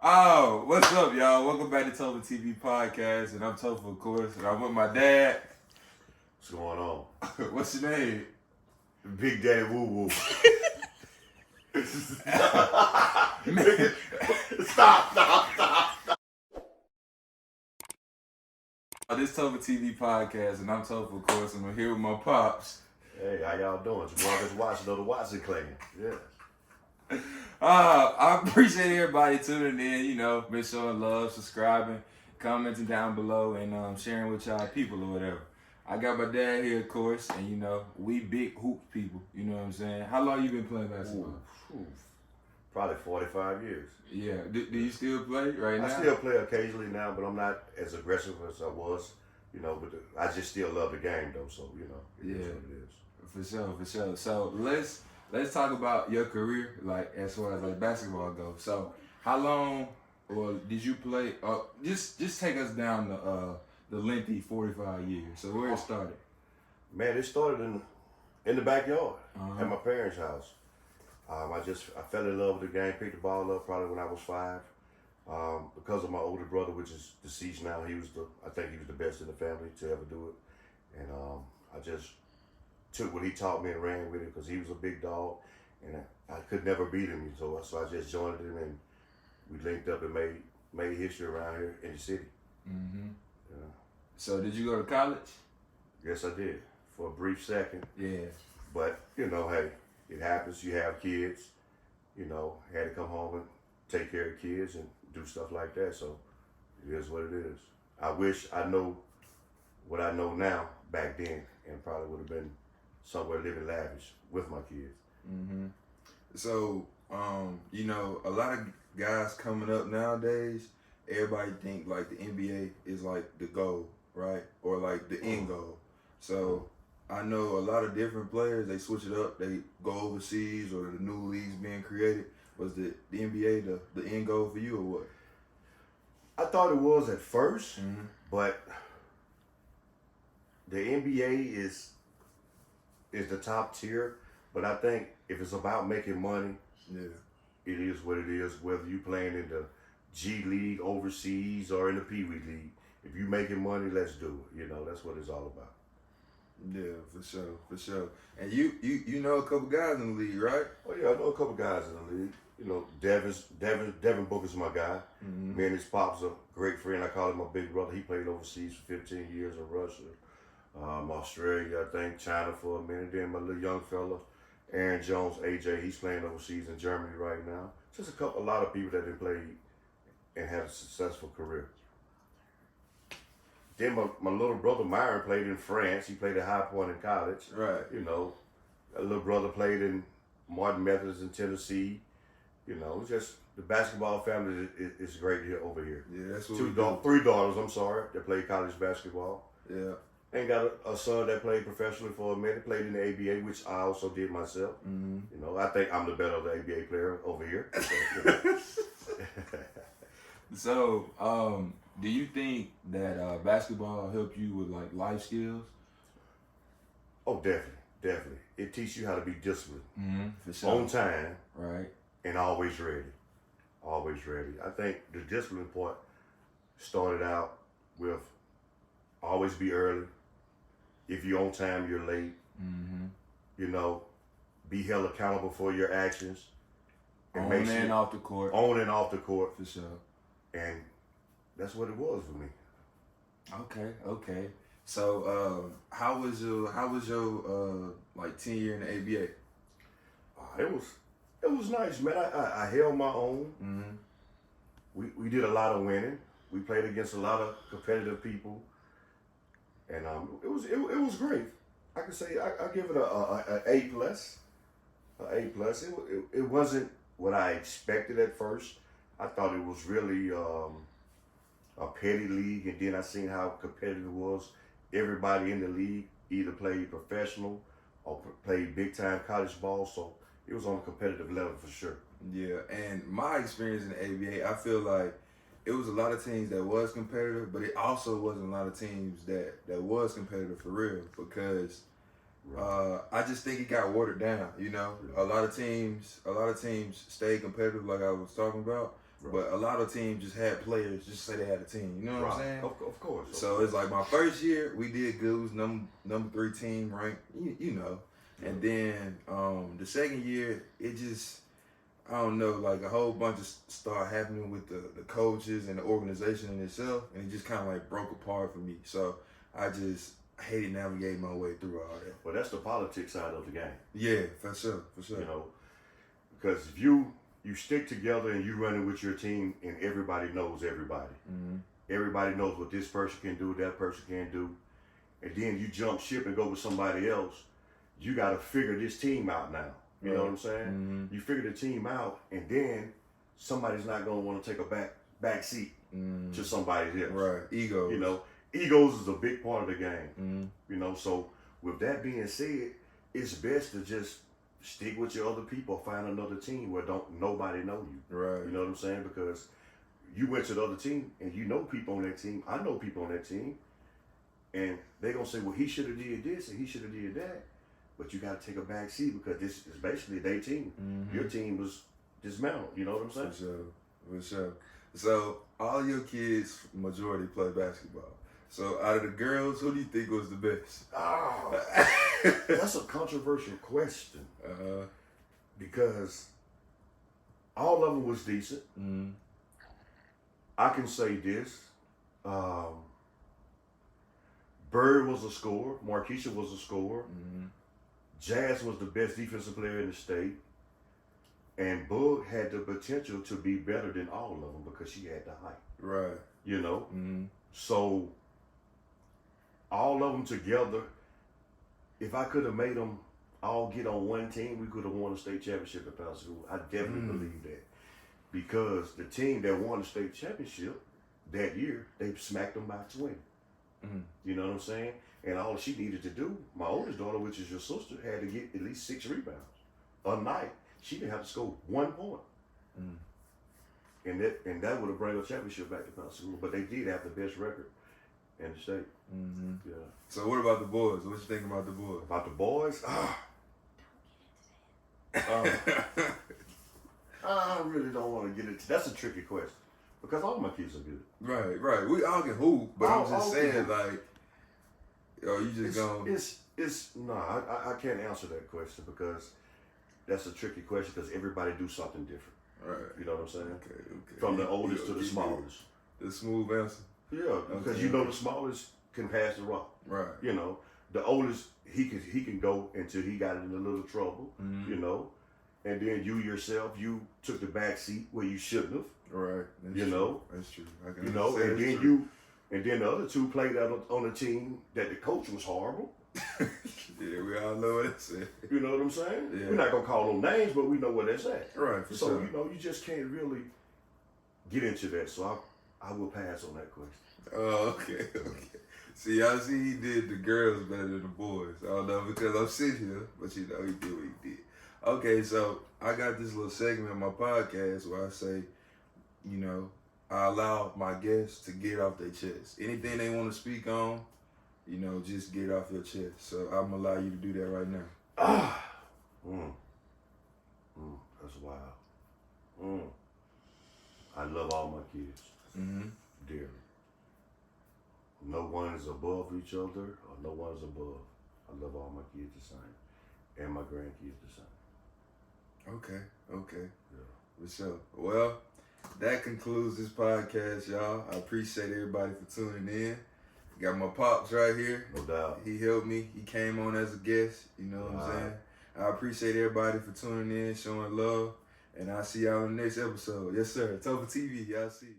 Oh, what's up, y'all? Welcome back to TopherTvPodcast, and I'm Topher, of course, and I'm with my dad. What's going on? What's your name? Big Daddy Woo Woo. Stop. This TopherTvPodcast, and I'm Topher, of course, and I'm here with my pops. Hey, how y'all doing? It's Marcus Watson of the Watson clan. Yeah. I appreciate everybody tuning in, been showing love, subscribing, commenting down below, and sharing with y'all people or whatever. I got my dad here, of course, and we big hoop people, you know what I'm saying? How long you been playing basketball? Ooh. Probably 45 years. Yeah. Do you still play right now? I still play occasionally now, but I'm not as aggressive as I was, but I just still love the game though, so, it is what it is. For sure. So let's talk about your career, like as far as like basketball goes. So how long or did you play? Just take us down the lengthy 45 years. So where it started? Man, it started in the backyard at my parents' house. I fell in love with the game, picked the ball up probably when I was 5. Because of my older brother, which is deceased now, I think he was the best in the family to ever do it. And I just took what he taught me and ran with it because he was a big dog, and I could never beat him. So I just joined him, and we linked up and made history around here in the city. Mm-hmm. Yeah. So did you go to college? Yes, I did for a brief second. Yeah. But hey, it happens. You have kids. Had to come home and take care of kids and do stuff like that. So it is what it is. I wish I know what I know now back then, and probably would have been somewhere living lavish with my kids. Mm-hmm. So, a lot of guys coming up nowadays, everybody think like the NBA is like the goal, right? Or like the end goal. So I know a lot of different players, they switch it up, they go overseas or the new leagues being created. Was the NBA the end goal for you or what? I thought it was at first, but the NBA is the top tier. But I think if it's about making money, it is what it is. Whether you playing in the G League overseas or in the Pee Wee League, if you making money, let's do it. That's what it's all about. Yeah, for sure. And you know a couple guys in the league, right? Oh yeah, I know a couple guys in the league. Devin Booker's my guy. Mm-hmm. Me and his pop's a great friend. I call him my big brother. He played overseas for 15 years in Russia, Australia, I think, China for a minute. Then my little young fella, Aaron Jones, AJ, he's playing overseas in Germany right now. Just a lot of people that have played and had a successful career. Then my little brother Myron played in France. He played at High Point in college. Right. A little brother played in Martin Methodist in Tennessee. Just the basketball family is great here over here. Yeah, that's what 3 daughters, that play college basketball. Yeah. And got a son that played professionally for a minute, played in the ABA, which I also did myself. Mm-hmm. I think I'm the better of the ABA player over here. So, do you think that basketball helped you with like life skills? Oh, definitely. It teaches you how to be disciplined, for sure. on time, right, and always ready. I think the discipline part started out with always be early. If you're on time, you're late. Mm-hmm. Be held accountable for your actions. On and off the court. On and off the court. For sure. And that's what it was for me. Okay. So, how was your like tenure in the ABA? It was nice, man. I held my own. Mm-hmm. We did a lot of winning. We played against a lot of competitive people, and it was great. I can say I give it a A plus. A plus. It wasn't what I expected at first. I thought it was really a petty league, and then I seen how competitive it was. Everybody in the league either played professional or played big time college ball, so it was on a competitive level for sure. Yeah, and my experience in the ABA, I feel like it was a lot of teams that was competitive, but it also wasn't a lot of teams that was competitive for real because I just think it got watered down. A lot of teams stayed competitive, like I was talking about, Right. But a lot of teams just had players just say they had a team. You know what I'm saying? Of course. So it's like my first year, we did good. It was number 3 team ranked, you know. Yeah. And then the second year, it just, I don't know, like a whole bunch of stuff happening with the coaches and the organization in itself, and it just kind of like broke apart for me. So I just hated navigating my way through all that. Well, that's the politics side of the game. Yeah, for sure. You know, because if you stick together and you run it with your team, and everybody knows everybody. Mm-hmm. Everybody knows what this person can do, that person can do, and then you jump ship and go with somebody else. You got to figure this team out now. You know what I'm saying? Mm-hmm. You figure the team out, and then somebody's not going to want to take a back seat to somebody else. Right. Egos. You know, egos is a big part of the game. Mm-hmm. You know, so with that being said, it's best to just stick with your other people, find another team where nobody know you. Right. You know what I'm saying? Because you went to the other team and you know people on that team. I know people on that team, and they're gonna say, well, he should have did this and he should have did that. But you got to take a back seat because this is basically their team. Mm-hmm. Your team was dismantled. You know what I'm saying? For sure. So all your kids, majority play basketball. So out of the girls, who do you think was the best? Oh, that's a controversial question. Because all of them was decent. Mm-hmm. I can say this. Bird was a scorer. Markeisha was a scorer. Mm-hmm. Jazz was the best defensive player in the state. And Boog had the potential to be better than all of them because she had the height. Right. You know? Mm-hmm. So, all of them together, if I could have made them all get on one team, we could have won a state championship at Powell School. I definitely believe that. Because the team that won the state championship that year, they smacked them by 20. Mm-hmm. You know what I'm saying? And all she needed to do, my oldest daughter, which is your sister, had to get at least 6 rebounds a night. She didn't have to score 1 point. Mm. And that would have brought a championship back to Powell School. But they did have the best record in the state. Mm-hmm. Yeah. So what about the boys? What you think about the boys? About the boys? I really don't want to get into. That's a tricky question because all my kids are good. Right. We all can hoop, but I'm just saying, like, you just going. I can't answer that question because that's a tricky question because everybody do something different. Right. You know what I'm saying? Okay. From the oldest to the smallest. The smooth answer. Yeah, because you know the smallest can pass the rock. Right. You know, the oldest he can go until he got in a little trouble. Mm-hmm. You know, and then you yourself, you took the back seat where you shouldn't have. Right. You know, that's true. And then the other two played out on a team that the coach was horrible. Yeah, we all know what that's at. You know what I'm saying? Yeah. We're not gonna call them names, but we know where that's at. Right. For So sure. you know, you just can't really get into that. So I will pass on that question. Oh, okay. See, I see he did the girls better than the boys. I don't know because I'm sitting here, but you know, he did what he did. Okay, so I got this little segment in my podcast where I say, you know, I allow my guests to get off their chest. Anything they want to speak on, you know, just get off your chest. So I'm going to allow you to do that right now. That's wild. I love all my kids dearly. No one is above each other, or no one is above. I love all my kids the same, and my grandkids the same. Okay. Yeah. For sure. Well, that concludes this podcast, y'all. I appreciate everybody for tuning in. Got my pops right here. No doubt. He helped me. He came on as a guest. You know what I'm saying? I appreciate everybody for tuning in, showing love. And I'll see y'all in the next episode. Yes, sir. Topher TV. Y'all see you.